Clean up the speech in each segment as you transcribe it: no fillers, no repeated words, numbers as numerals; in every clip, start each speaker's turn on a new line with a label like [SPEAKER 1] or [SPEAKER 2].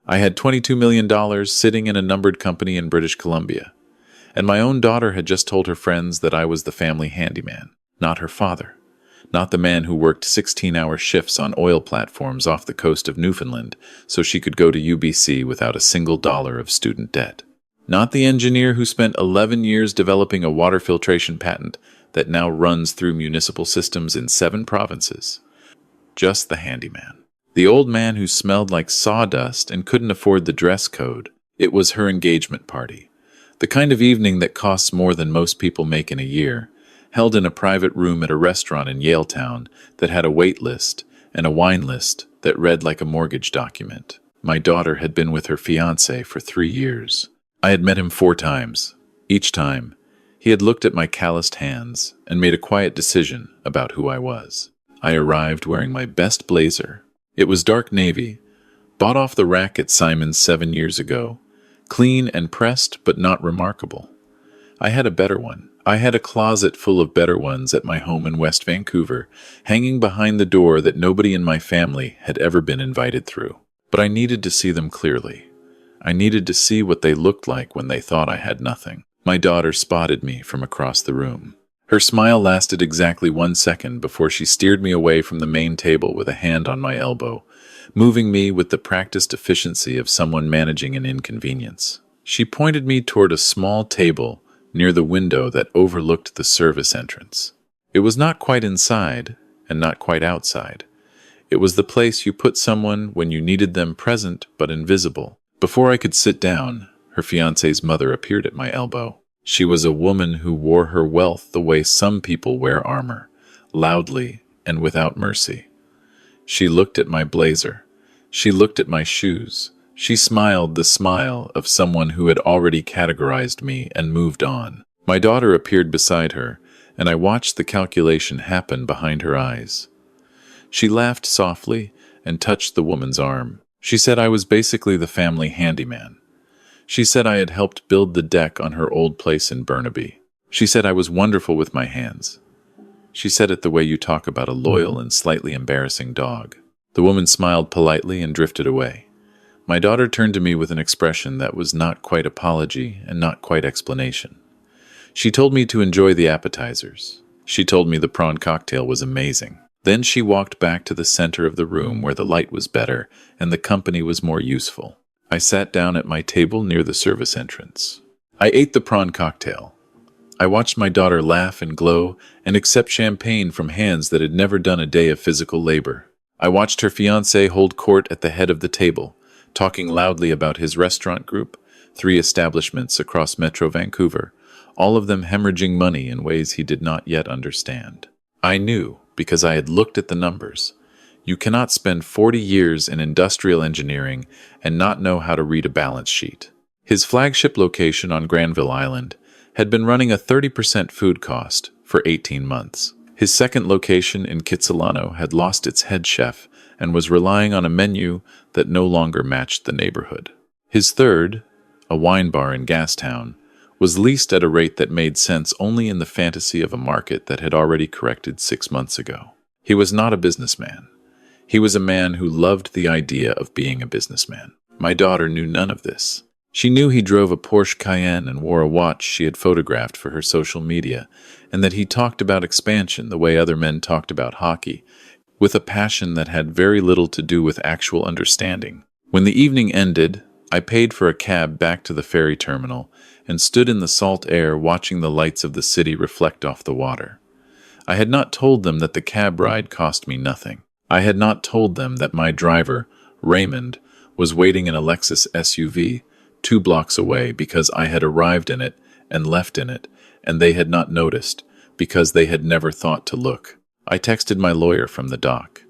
[SPEAKER 1] I had $22 million sitting in a numbered company in British Columbia. And my own daughter had just told her friends that I was the family handyman, not her father. Not the man who worked 16-hour shifts on oil platforms off the coast of Newfoundland so she could go to UBC without a single dollar of student debt. Not the engineer who spent 11 years developing a water filtration patent that now runs through municipal systems in 7 provinces. Just the handyman. The old man who smelled like sawdust and couldn't afford the dress code. It was her engagement party. The kind of evening that costs more than most people make in a year, held in a private room at a restaurant in Yaletown that had a wait list and a wine list that read like a mortgage document. My daughter had been with her fiancé for 3 years. I had met him 4 times. Each time, he had looked at my calloused hands and made a quiet decision about who I was. I arrived wearing my best blazer. It was dark navy, bought off the rack at Simon's 7 years ago, clean and pressed but not remarkable. I had a better one. I had a closet full of better ones at my home in West Vancouver, hanging behind the door that nobody in my family had ever been invited through. But I needed to see them clearly. I needed to see what they looked like when they thought I had nothing. My daughter spotted me from across the room. Her smile lasted exactly 1 second before she steered me away from the main table with a hand on my elbow, moving me with the practiced efficiency of someone managing an inconvenience. She pointed me toward a small table near the window that overlooked the service entrance. It was not quite inside and not quite outside. It was the place you put someone when you needed them present but invisible. Before I could sit down, her fiancé's mother appeared at my elbow. She was a woman who wore her wealth the way some people wear armor, loudly and without mercy. She looked at my blazer. She looked at my shoes. She smiled the smile of someone who had already categorized me and moved on. My daughter appeared beside her, and I watched the calculation happen behind her eyes. She laughed softly and touched the woman's arm. She said I was basically the family handyman. She said I had helped build the deck on her old place in Burnaby. She said I was wonderful with my hands. She said it the way you talk about a loyal and slightly embarrassing dog. The woman smiled politely and drifted away. My daughter turned to me with an expression that was not quite apology and not quite explanation. She told me to enjoy the appetizers. She told me the prawn cocktail was amazing. Then she walked back to the center of the room where the light was better and the company was more useful. I sat down at my table near the service entrance. I ate the prawn cocktail. I watched my daughter laugh and glow and accept champagne from hands that had never done a day of physical labor. I watched her fiancé hold court at the head of the table, talking loudly about his restaurant group, 3 establishments across Metro Vancouver, all of them hemorrhaging money in ways he did not yet understand. I knew, because I had looked at the numbers. You cannot spend 40 years in industrial engineering and not know how to read a balance sheet. His flagship location on Granville Island had been running a 30% food cost for 18 months. His second location in Kitsilano had lost its head chef and was relying on a menu that no longer matched the neighborhood. His third, a wine bar in Gastown, was leased at a rate that made sense only in the fantasy of a market that had already corrected 6 months ago. He was not a businessman. He was a man who loved the idea of being a businessman. My daughter knew none of this. She knew he drove a Porsche Cayenne and wore a watch she had photographed for her social media, and that he talked about expansion the way other men talked about hockey, with a passion that had very little to do with actual understanding. When the evening ended, I paid for a cab back to the ferry terminal and stood in the salt air watching the lights of the city reflect off the water. I had not told them that the cab ride cost me nothing. I had not told them that my driver, Raymond, was waiting in a Lexus SUV 2 blocks away because I had arrived in it and left in it, and they had not noticed because they had never thought to look. I texted my lawyer from the dock.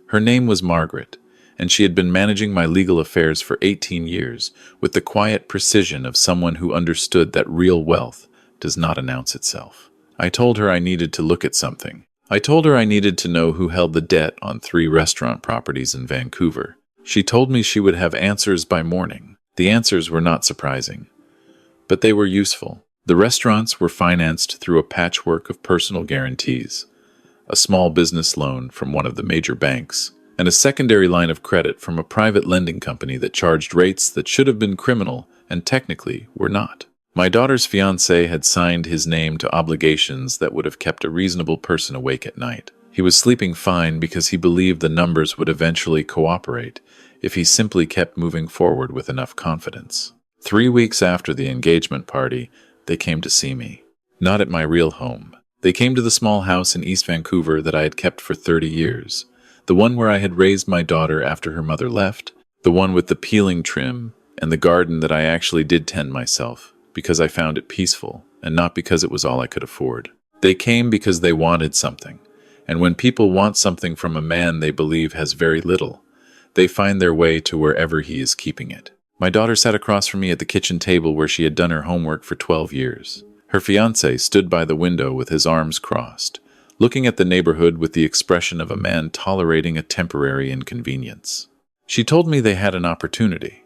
[SPEAKER 1] Her name was Margaret, and she had been managing my legal affairs for 18 years with the quiet precision of someone who understood that real wealth does not announce itself. I told her I needed to look at something. I told her I needed to know who held the debt on 3 restaurant properties in Vancouver. She told me she would have answers by morning. The answers were not surprising, but they were useful. The restaurants were financed through a patchwork of personal guarantees, a small business loan from one of the major banks, and a secondary line of credit from a private lending company that charged rates that should have been criminal and technically were not. My daughter's fiancé had signed his name to obligations that would have kept a reasonable person awake at night. He was sleeping fine because he believed the numbers would eventually cooperate if he simply kept moving forward with enough confidence. 3 weeks after the engagement party, they came to see me. Not at my real home. They came to the small house in East Vancouver that I had kept for 30 years. The one where I had raised my daughter after her mother left. The one with the peeling trim and the garden that I actually did tend myself because I found it peaceful and not because it was all I could afford. They came because they wanted something. And when people want something from a man they believe has very little, they find their way to wherever he is keeping it. My daughter sat across from me at the kitchen table where she had done her homework for 12 years. Her fiancé stood by the window with his arms crossed, looking at the neighborhood with the expression of a man tolerating a temporary inconvenience. She told me they had an opportunity.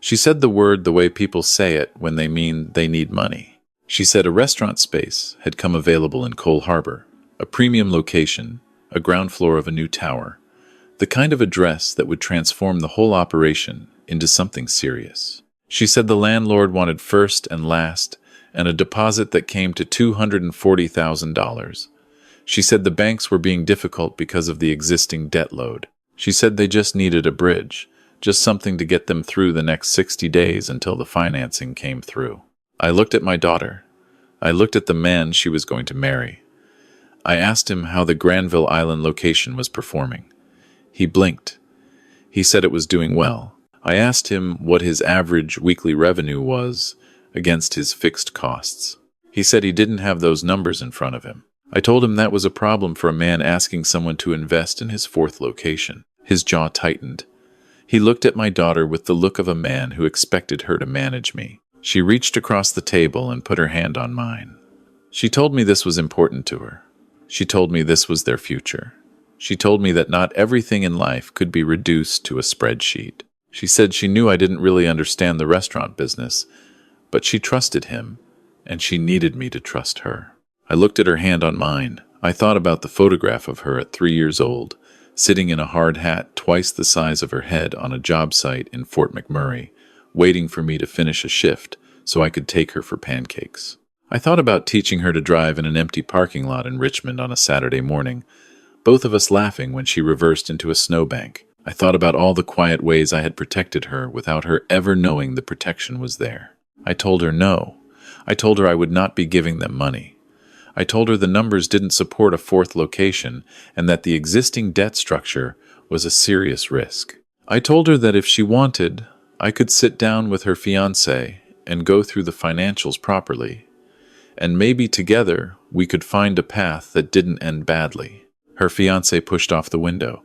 [SPEAKER 1] She said the word the way people say it when they mean they need money. She said a restaurant space had come available in Cole Harbor, a premium location, a ground floor of a new tower, the kind of address that would transform the whole operation into something serious. She said the landlord wanted first and last, and a deposit that came to $240,000. She said the banks were being difficult because of the existing debt load. She said they just needed a bridge, just something to get them through the next 60 days until the financing came through. I looked at my daughter. I looked at the man she was going to marry. I asked him how the Granville Island location was performing. He blinked. He said it was doing well. I asked him what his average weekly revenue was against his fixed costs. He said he didn't have those numbers in front of him. I told him that was a problem for a man asking someone to invest in his 4th location. His jaw tightened. He looked at my daughter with the look of a man who expected her to manage me. She reached across the table and put her hand on mine. She told me this was important to her. She told me this was their future. She told me that not everything in life could be reduced to a spreadsheet. She said she knew I didn't really understand the restaurant business, but she trusted him, and she needed me to trust her. I looked at her hand on mine. I thought about the photograph of her at 3 years old, sitting in a hard hat twice the size of her head on a job site in Fort McMurray, waiting for me to finish a shift so I could take her for pancakes. I thought about teaching her to drive in an empty parking lot in Richmond on a Saturday morning, both of us laughing when she reversed into a snowbank. I thought about all the quiet ways I had protected her without her ever knowing the protection was there. I told her no. I told her I would not be giving them money. I told her the numbers didn't support a 4th location and that the existing debt structure was a serious risk. I told her that if she wanted, I could sit down with her fiancé and go through the financials properly, and maybe together we could find a path that didn't end badly. Her fiancé pushed off the window.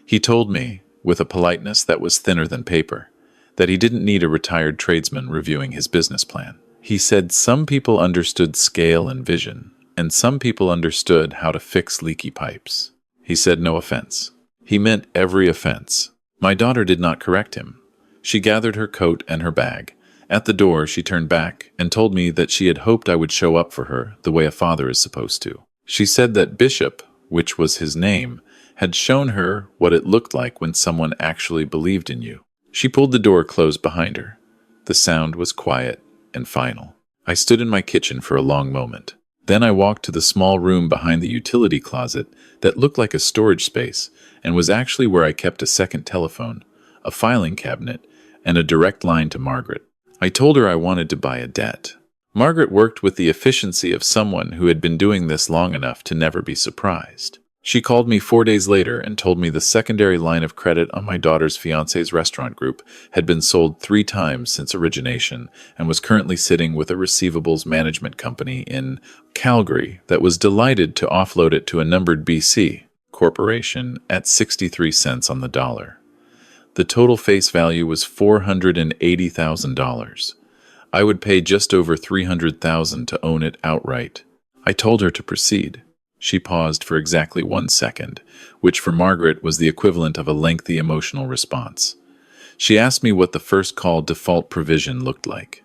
[SPEAKER 1] He told me, with a politeness that was thinner than paper, that he didn't need a retired tradesman reviewing his business plan. He said some people understood scale and vision, and some people understood how to fix leaky pipes. He said no offense. He meant every offense. My daughter did not correct him. She gathered her coat and her bag. At the door, she turned back and told me that she had hoped I would show up for her the way a father is supposed to. She said that Bishop, which was his name, had shown her what it looked like when someone actually believed in you. She pulled the door closed behind her. The sound was quiet and final. I stood in my kitchen for a long moment. Then I walked to the small room behind the utility closet that looked like a storage space and was actually where I kept a second telephone, a filing cabinet, and a direct line to Margaret. I told her I wanted to buy a debt. Margaret worked with the efficiency of someone who had been doing this long enough to never be surprised. She called me 4 days later and told me the secondary line of credit on my daughter's fiancé's restaurant group had been sold 3 times since origination and was currently sitting with a receivables management company in Calgary that was delighted to offload it to a numbered BC corporation at 63 cents on the dollar. The total face value was $480,000. I would pay just over $300,000 to own it outright. I told her to proceed. She paused for exactly 1 second, which for Margaret was the equivalent of a lengthy emotional response. She asked me what the first call default provision looked like.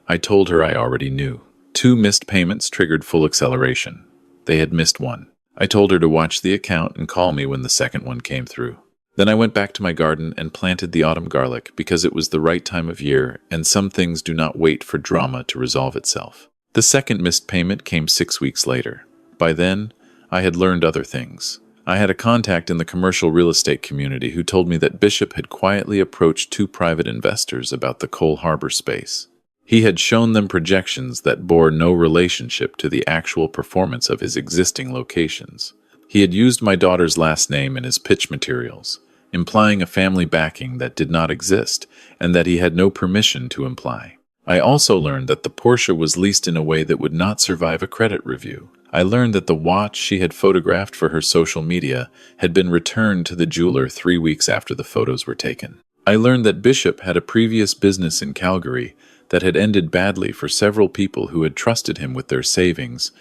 [SPEAKER 1] I told her I already knew. 2 missed payments triggered full acceleration. They had missed 1. I told her to watch the account and call me when the second one came through. Then I went back to my garden and planted the autumn garlic because it was the right time of year and some things do not wait for drama to resolve itself. The second missed payment came 6 weeks later. By then, I had learned other things. I had a contact in the commercial real estate community who told me that Bishop had quietly approached 2 private investors about the Cole Harbor space. He had shown them projections that bore no relationship to the actual performance of his existing locations. He had used my daughter's last name in his pitch materials, implying a family backing that did not exist and that he had no permission to imply. I also learned that the Porsche was leased in a way that would not survive a credit review. I learned that the watch she had photographed for her social media had been returned to the jeweler 3 weeks after the photos were taken. I learned that Bishop had a previous business in Calgary that had ended badly for several people who had trusted him with their savings,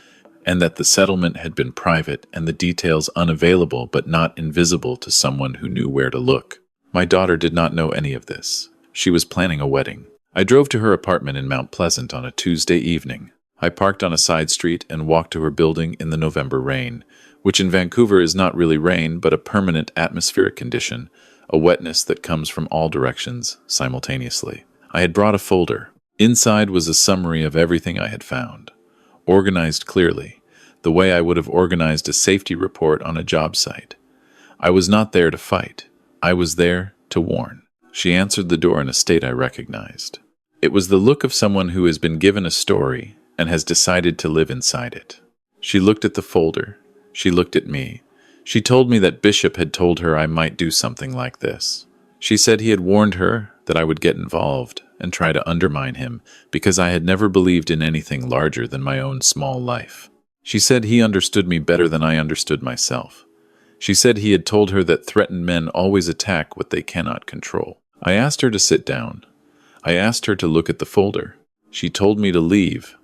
[SPEAKER 1] and that the settlement had been private and the details unavailable but not invisible to someone who knew where to look. My daughter did not know any of this. She was planning a wedding. I drove to her apartment in Mount Pleasant on a Tuesday evening. I parked on a side street and walked to her building in the November rain, which in Vancouver is not really rain but a permanent atmospheric condition, a wetness that comes from all directions simultaneously. I had brought a folder. Inside was a summary of everything I had found, organized clearly, the way I would have organized a safety report on a job site. I was not there to fight. I was there to warn. She answered the door in a state I recognized. It was the look of someone who has been given a story and has decided to live inside it. She looked at the folder. She looked at me. She told me that Bishop had told her I might do something like this. She said he had warned her that I would get involved and try to undermine him because I had never believed in anything larger than my own small life. She said he understood me better than I understood myself. She said he had told her that threatened men always attack what they cannot control. I asked her to sit down. I asked her to look at the folder. She told me to leave.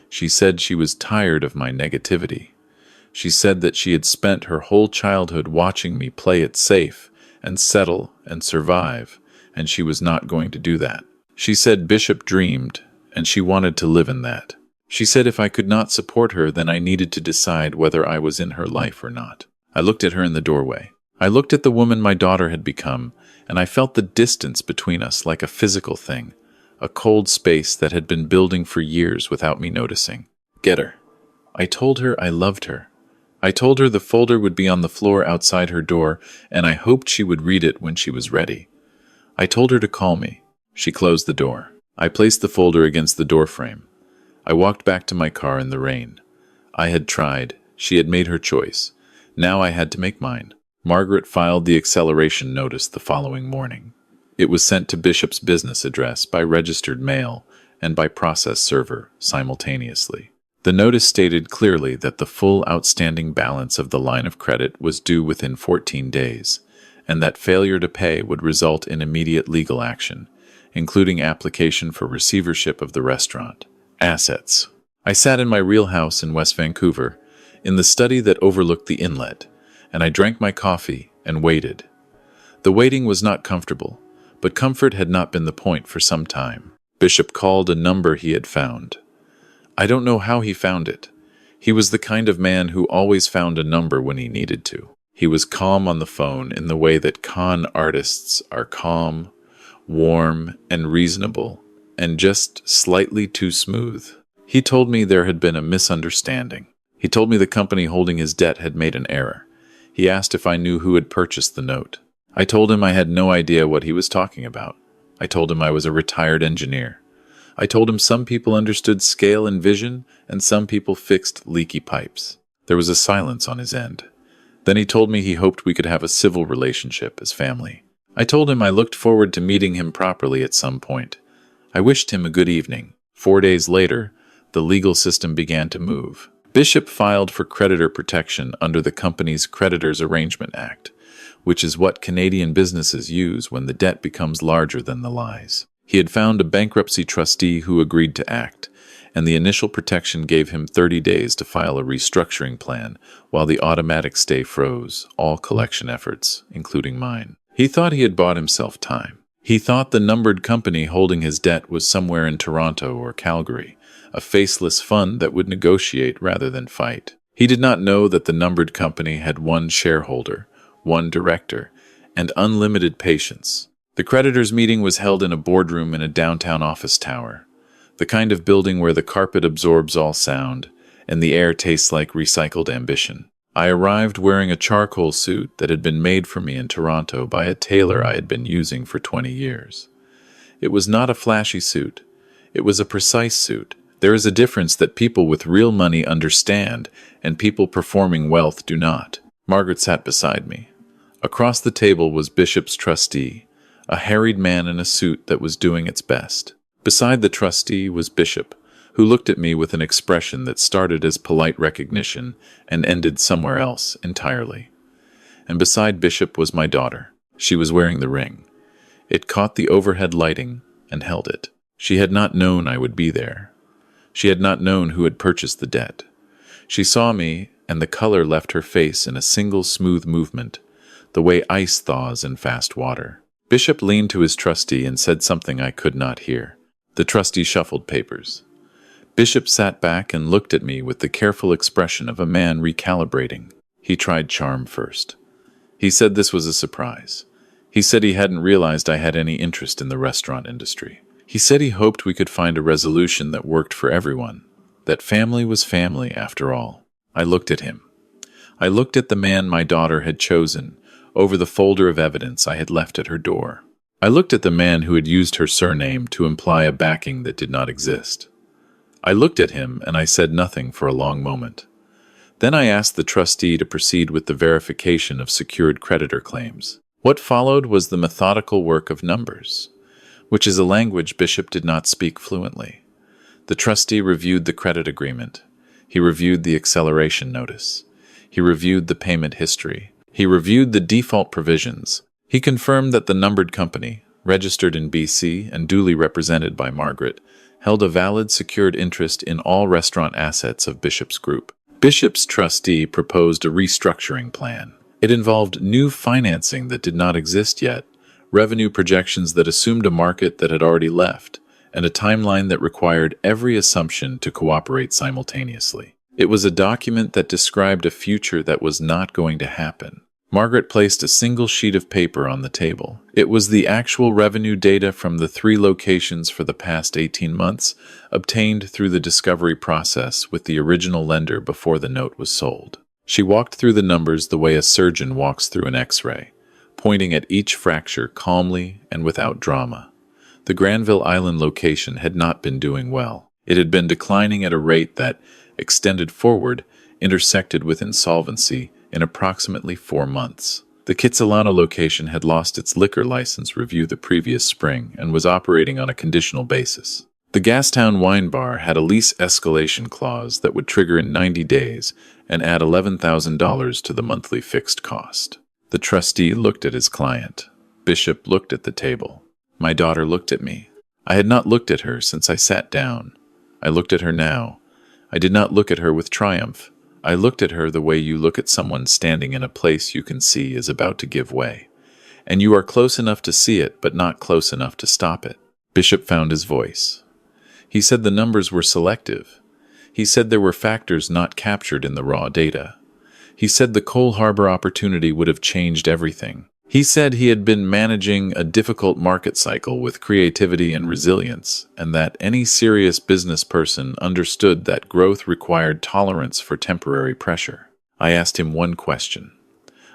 [SPEAKER 1] She said she was tired of my negativity. She said that she had spent her whole childhood watching me play it safe and settle and survive, and she was not going to do that. She said Bishop dreamed, and she wanted to live in that. She said if I could not support her, then I needed to decide whether I was in her life or not. I looked at her in the doorway. I looked at the woman my daughter had become, and I felt the distance between us like a physical thing, a cold space that had been building for years without me noticing. Get her. I told her I loved her. I told her the folder would be on the floor outside her door, and I hoped she would read it when she was ready. I told her to call me. She closed the door. I placed the folder against the doorframe. I walked back to my car in the rain. I had tried. She had made her choice. Now I had to make mine. Margaret filed the acceleration notice the following morning. It was sent to Bishop's business address by registered mail and by process server simultaneously. The notice stated clearly that the full outstanding balance of the line of credit was due within 14 days, and that failure to pay would result in immediate legal action, including application for receivership of the restaurant. Assets. I sat in my real house in West Vancouver, in the study that overlooked the inlet, and I drank my coffee and waited. The waiting was not comfortable, but comfort had not been the point for some time. Bishop called a number he had found. I don't know how he found it. He was the kind of man who always found a number when he needed to. He was calm on the phone in the way that con artists are calm, warm, and reasonable, and just slightly too smooth. He told me there had been a misunderstanding. He told me the company holding his debt had made an error. He asked if I knew who had purchased the note. I told him I had no idea what he was talking about. I told him I was a retired engineer. I told him some people understood scale and vision, and some people fixed leaky pipes. There was a silence on his end. Then he told me he hoped we could have a civil relationship as family. I told him I looked forward to meeting him properly at some point. I wished him a good evening. 4 days later, the legal system began to move. Bishop filed for creditor protection under the company's Creditors Arrangement Act, which is what Canadian businesses use when the debt becomes larger than the lies. He had found a bankruptcy trustee who agreed to act, and the initial protection gave him 30 days to file a restructuring plan while the automatic stay froze all collection efforts, including mine. He thought he had bought himself time. He thought the numbered company holding his debt was somewhere in Toronto or Calgary, a faceless fund that would negotiate rather than fight. He did not know that the numbered company had one shareholder, one director, and unlimited patience. The creditors' meeting was held in a boardroom in a downtown office tower, the kind of building where the carpet absorbs all sound and the air tastes like recycled ambition. I arrived wearing a charcoal suit that had been made for me in Toronto by a tailor I had been using for 20 years. It was not a flashy suit. It was a precise suit. There is a difference that people with real money understand and people performing wealth do not. Margaret sat beside me. Across the table was Bishop's trustee, a harried man in a suit that was doing its best. Beside the trustee was Bishop, who looked at me with an expression that started as polite recognition and ended somewhere else entirely. And beside Bishop was my daughter. She was wearing the ring. It caught the overhead lighting and held it. She had not known I would be there. She had not known who had purchased the debt. She saw me, and the color left her face in a single smooth movement, the way ice thaws in fast water. Bishop leaned to his trustee and said something I could not hear. The trustee shuffled papers. Bishop sat back and looked at me with the careful expression of a man recalibrating. He tried charm first. He said this was a surprise. He said he hadn't realized I had any interest in the restaurant industry. He said he hoped we could find a resolution that worked for everyone, that family was family after all. I looked at him. I looked at the man my daughter had chosen over the folder of evidence I had left at her door. I looked at the man who had used her surname to imply a backing that did not exist. I looked at him and I said nothing for a long moment. Then I asked the trustee to proceed with the verification of secured creditor claims. What followed was the methodical work of numbers, which is a language Bishop did not speak fluently. The trustee reviewed the credit agreement. He reviewed the acceleration notice. He reviewed the payment history. He reviewed the default provisions. He confirmed that the numbered company, registered in BC and duly represented by Margaret, held a valid secured interest in all restaurant assets of Bishop's group. Bishop's trustee proposed a restructuring plan. It involved new financing that did not exist yet, revenue projections that assumed a market that had already left, and a timeline that required every assumption to cooperate simultaneously. It was a document that described a future that was not going to happen. Margaret placed a single sheet of paper on the table. It was the actual revenue data from the 3 locations for the past 18 months, obtained through the discovery process with the original lender before the note was sold. She walked through the numbers the way a surgeon walks through an X-ray, pointing at each fracture calmly and without drama. The Granville Island location had not been doing well. It had been declining at a rate that, extended forward, intersected with insolvency in approximately 4 months. The Kitsilano location had lost its liquor license review the previous spring and was operating on a conditional basis. The Gastown Wine Bar had a lease escalation clause that would trigger in 90 days and add $11,000 to the monthly fixed cost. The trustee looked at his client. Bishop looked at the table. My daughter looked at me. I had not looked at her since I sat down. I looked at her now. I did not look at her with triumph. I looked at her the way you look at someone standing in a place you can see is about to give way, and you are close enough to see it but not close enough to stop it. Bishop found his voice. He said the numbers were selective. He said there were factors not captured in the raw data. He said the Cole Harbor opportunity would have changed everything. He said he had been managing a difficult market cycle with creativity and resilience, and that any serious business person understood that growth required tolerance for temporary pressure. I asked him one question.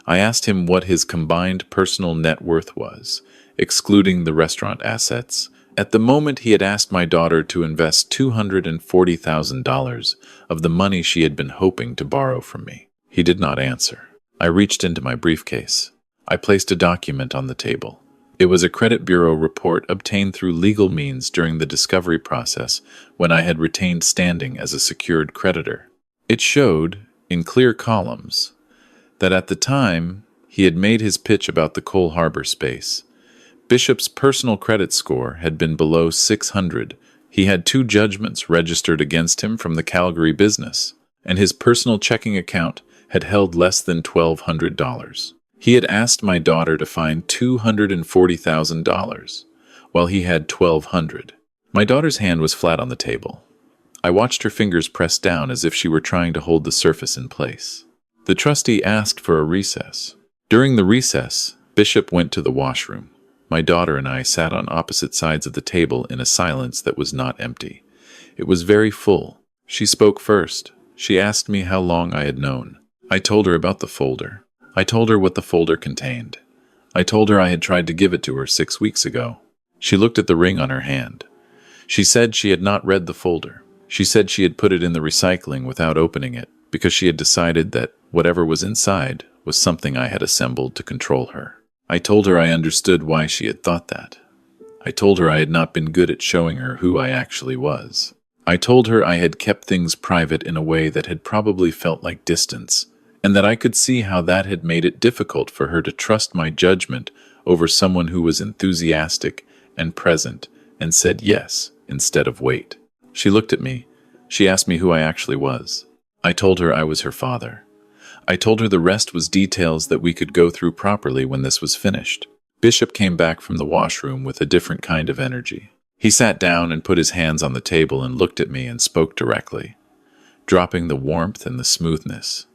[SPEAKER 1] I asked him what his combined personal net worth was, excluding the restaurant assets. At the moment, he had asked my daughter to invest $240,000 of the money she had been hoping to borrow from me. He did not answer. I reached into my briefcase. I placed a document on the table. It was a credit bureau report obtained through legal means during the discovery process when I had retained standing as a secured creditor. It showed, in clear columns, that at the time he had made his pitch about the Cole Harbor space. Bishop's personal credit score had been below 600. He had 2 judgments registered against him from the Calgary business, and his personal checking account had held less than $1,200. He had asked my daughter to find $240,000, while he had $1,200. My daughter's hand was flat on the table. I watched her fingers press down as if she were trying to hold the surface in place. The trustee asked for a recess. During the recess, Bishop went to the washroom. My daughter and I sat on opposite sides of the table in a silence that was not empty. It was very full. She spoke first. She asked me how long I had known. I told her about the folder. I told her what the folder contained. I told her I had tried to give it to her 6 weeks ago. She looked at the ring on her hand. She said she had not read the folder. She said she had put it in the recycling without opening it because she had decided that whatever was inside was something I had assembled to control her. I told her I understood why she had thought that. I told her I had not been good at showing her who I actually was. I told her I had kept things private in a way that had probably felt like distance, and that I could see how that had made it difficult for her to trust my judgment over someone who was enthusiastic and present and said yes instead of wait. She looked at me. She asked me who I actually was. I told her I was her father. I told her the rest was details that we could go through properly when this was finished. Bishop came back from the washroom with a different kind of energy. He sat down and put his hands on the table and looked at me and spoke directly, dropping the warmth and the smoothness,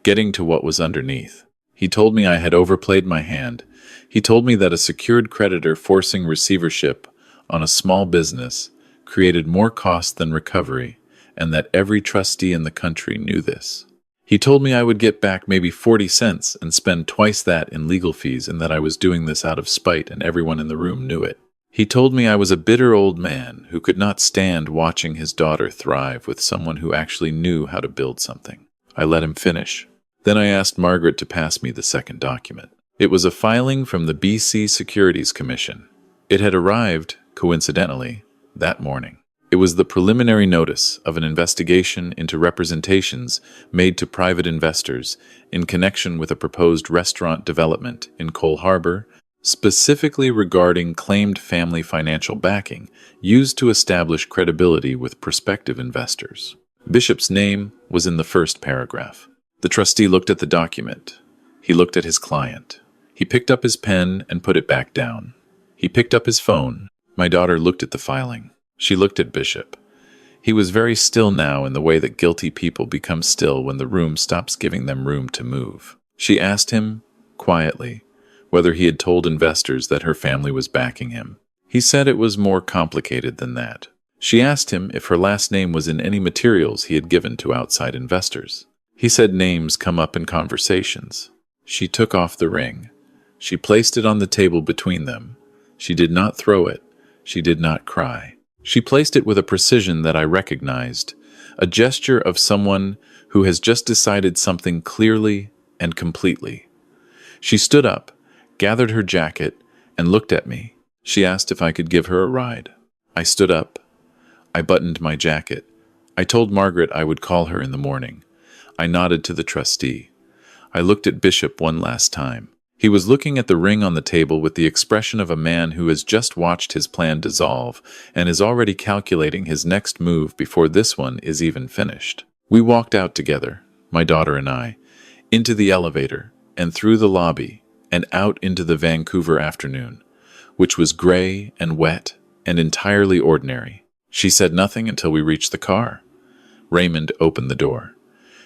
[SPEAKER 1] getting to what was underneath. He told me I had overplayed my hand. He told me that a secured creditor forcing receivership on a small business created more cost than recovery, and that every trustee in the country knew this. He told me I would get back maybe 40 cents and spend twice that in legal fees, and that I was doing this out of spite and everyone in the room knew it. He told me I was a bitter old man who could not stand watching his daughter thrive with someone who actually knew how to build something. I let him finish. Then I asked Margaret to pass me the second document. It was a filing from the BC Securities Commission. It had arrived, coincidentally, that morning. It was the preliminary notice of an investigation into representations made to private investors in connection with a proposed restaurant development in Cole Harbour, specifically regarding claimed family financial backing used to establish credibility with prospective investors. Bishop's name was in the first paragraph. The trustee looked at the document. He looked at his client. He picked up his pen and put it back down. He picked up his phone. My daughter looked at the filing. She looked at Bishop. He was very still now in the way that guilty people become still when the room stops giving them room to move. She asked him, quietly, whether he had told investors that her family was backing him. He said it was more complicated than that. She asked him if her last name was in any materials he had given to outside investors. He said names come up in conversations. She took off the ring. She placed it on the table between them. She did not throw it. She did not cry. She placed it with a precision that I recognized, a gesture of someone who has just decided something clearly and completely. She stood up, gathered her jacket, and looked at me. She asked if I could give her a ride. I stood up. I buttoned my jacket. I told Margaret I would call her in the morning. I nodded to the trustee. I looked at Bishop one last time. He was looking at the ring on the table with the expression of a man who has just watched his plan dissolve and is already calculating his next move before this one is even finished. We walked out together, my daughter and I, into the elevator and through the lobby and out into the Vancouver afternoon, which was gray and wet and entirely ordinary. She said nothing until we reached the car. Raymond opened the door.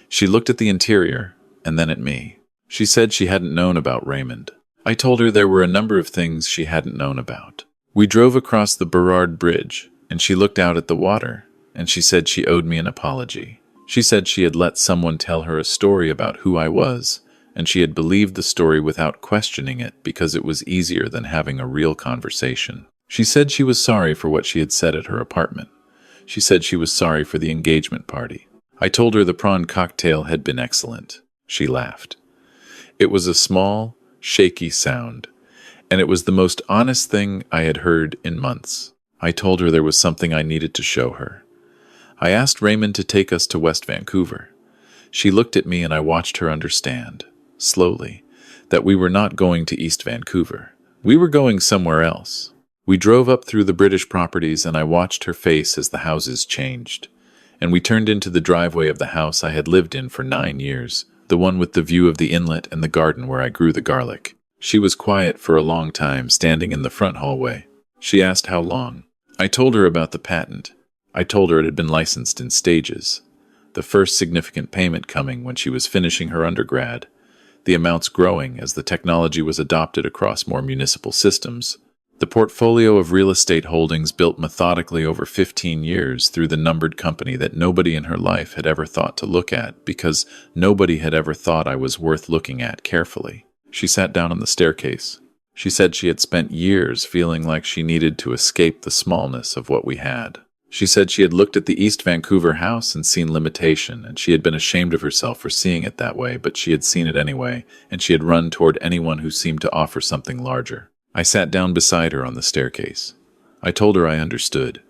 [SPEAKER 1] She looked at the interior and then at me. She said she hadn't known about Raymond. I told her there were a number of things she hadn't known about. We drove across the Burrard Bridge, and she looked out at the water, and she said she owed me an apology. She said she had let someone tell her a story about who I was, and she had believed the story without questioning it because it was easier than having a real conversation. She said she was sorry for what she had said at her apartment. She said she was sorry for the engagement party. I told her the prawn cocktail had been excellent. She laughed. It was a small, shaky sound, and it was the most honest thing I had heard in months. I told her there was something I needed to show her. I asked Raymond to take us to West Vancouver. She looked at me and I watched her understand, slowly, that we were not going to East Vancouver. We were going somewhere else. We drove up through the British properties and I watched her face as the houses changed. And we turned into the driveway of the house I had lived in for 9 years. The one with the view of the inlet and the garden where I grew the garlic. She was quiet for a long time, standing in the front hallway. She asked how long. I told her about the patent. I told her it had been licensed in stages. The first significant payment coming when she was finishing her undergrad. the amounts growing as the technology was adopted across more municipal systems. The portfolio of real estate holdings built methodically over 15 years through the numbered company that nobody in her life had ever thought to look at because nobody had ever thought I was worth looking at carefully. She sat down on the staircase. She said she had spent years feeling like she needed to escape the smallness of what we had. She said she had looked at the East Vancouver house and seen limitation, and she had been ashamed of herself for seeing it that way, but she had seen it anyway, and she had run toward anyone who seemed to offer something larger. I sat down beside her on the staircase. I told her I understood.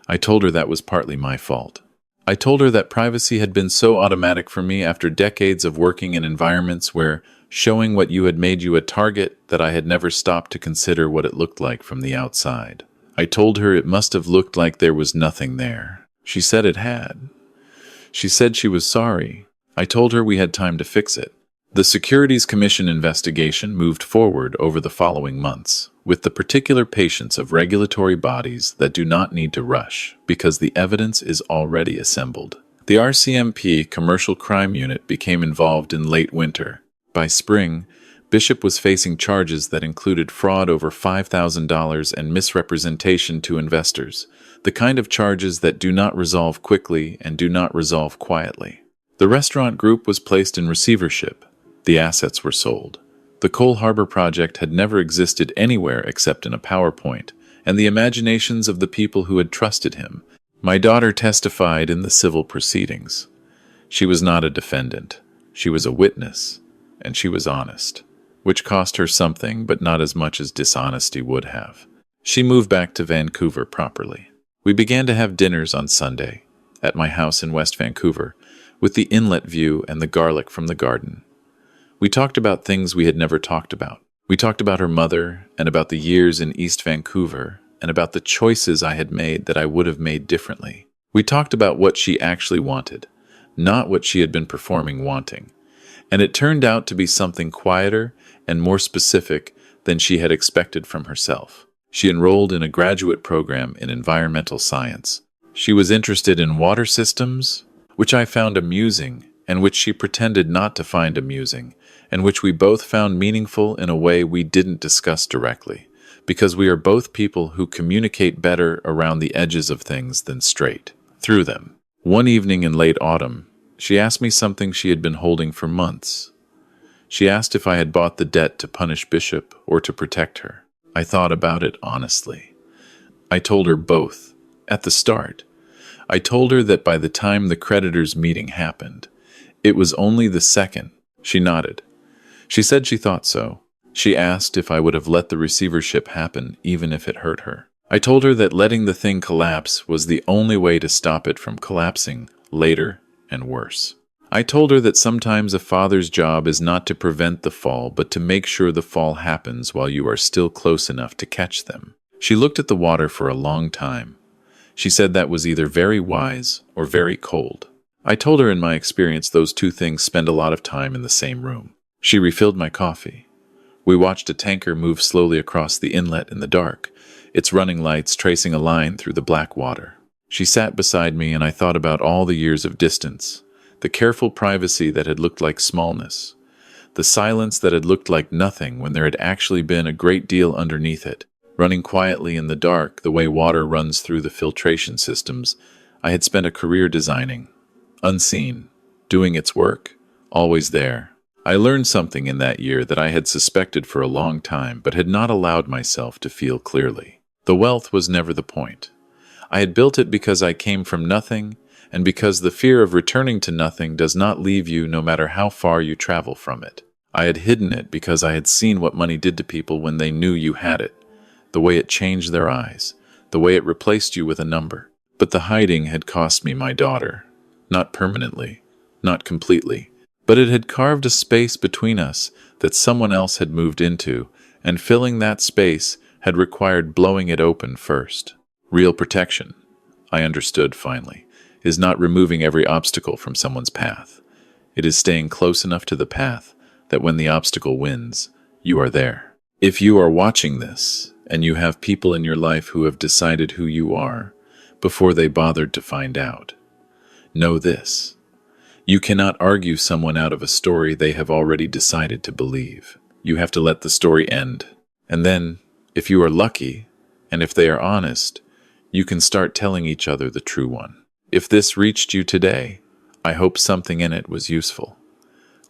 [SPEAKER 1] I told her that was partly my fault. I told her that privacy had been so automatic for me after decades of working in environments where showing what you had made you a target that I had never stopped to consider what it looked like from the outside. I told her it must have looked like there was nothing there. She said it had. She said she was sorry. I told her we had time to fix it. The Securities Commission investigation moved forward over the following months, with the particular patience of regulatory bodies that do not need to rush, because the evidence is already assembled. The RCMP Commercial Crime Unit became involved in late winter. By spring, Bishop was facing charges that included fraud over $5,000 and misrepresentation to investors, the kind of charges that do not resolve quickly and do not resolve quietly. The restaurant group was placed in receivership. The assets were sold. The Cole Harbor project had never existed anywhere except in a PowerPoint, and the imaginations of the people who had trusted him. My daughter testified in the civil proceedings. She was not a defendant. She was a witness, and she was honest, which cost her something, but not as much as dishonesty would have. She moved back to Vancouver properly. We began to have dinners on Sunday, at my house in West Vancouver, with the inlet view and the garlic from the garden. We talked about things we had never talked about. We talked about her mother, and about the years in East Vancouver, and about the choices I had made that I would have made differently. We talked about what she actually wanted, not what she had been performing wanting. And it turned out to be something quieter and more specific than she had expected from herself. She enrolled in a graduate program in environmental science. She was interested in water systems, which I found amusing, and which she pretended not to find amusing, and which we both found meaningful in a way we didn't discuss directly, because we are both people who communicate better around the edges of things than straight through them. One evening in late autumn, she asked me something she had been holding for months. She asked if I had bought the debt to punish Bishop or to protect her. I thought about it honestly. I told her both, at the start. I told her that by the time the creditors' meeting happened, it was only the second. She nodded. She said she thought so. She asked if I would have let the receivership happen even if it hurt her. I told her that letting the thing collapse was the only way to stop it from collapsing later and worse. I told her that sometimes a father's job is not to prevent the fall, but to make sure the fall happens while you are still close enough to catch them. She looked at the water for a long time. She said that was either very wise or very cold. I told her in my experience those two things spend a lot of time in the same room. She refilled my coffee. We watched a tanker move slowly across the inlet in the dark, its running lights tracing a line through the black water. She sat beside me, and I thought about all the years of distance, the careful privacy that had looked like smallness, the silence that had looked like nothing when there had actually been a great deal underneath it, running quietly in the dark the way water runs through the filtration systems I had spent a career designing, unseen, doing its work, always there. I learned something in that year that I had suspected for a long time but had not allowed myself to feel clearly. The wealth was never the point. I had built it because I came from nothing, and because the fear of returning to nothing does not leave you no matter how far you travel from it. I had hidden it because I had seen what money did to people when they knew you had it, the way it changed their eyes, the way it replaced you with a number. But the hiding had cost me my daughter. Not permanently, not completely, but it had carved a space between us that someone else had moved into, and filling that space had required blowing it open first. Real protection, I understood finally, is not removing every obstacle from someone's path. It is staying close enough to the path that when the obstacle wins, you are there. If you are watching this, and you have people in your life who have decided who you are before they bothered to find out, know this. You cannot argue someone out of a story they have already decided to believe. You have to let the story end. And then, if you are lucky, and if they are honest, you can start telling each other the true one. If this reached you today, I hope something in it was useful.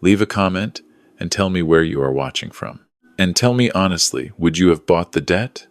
[SPEAKER 1] Leave a comment and tell me where you are watching from. And tell me honestly, would you have bought the debt?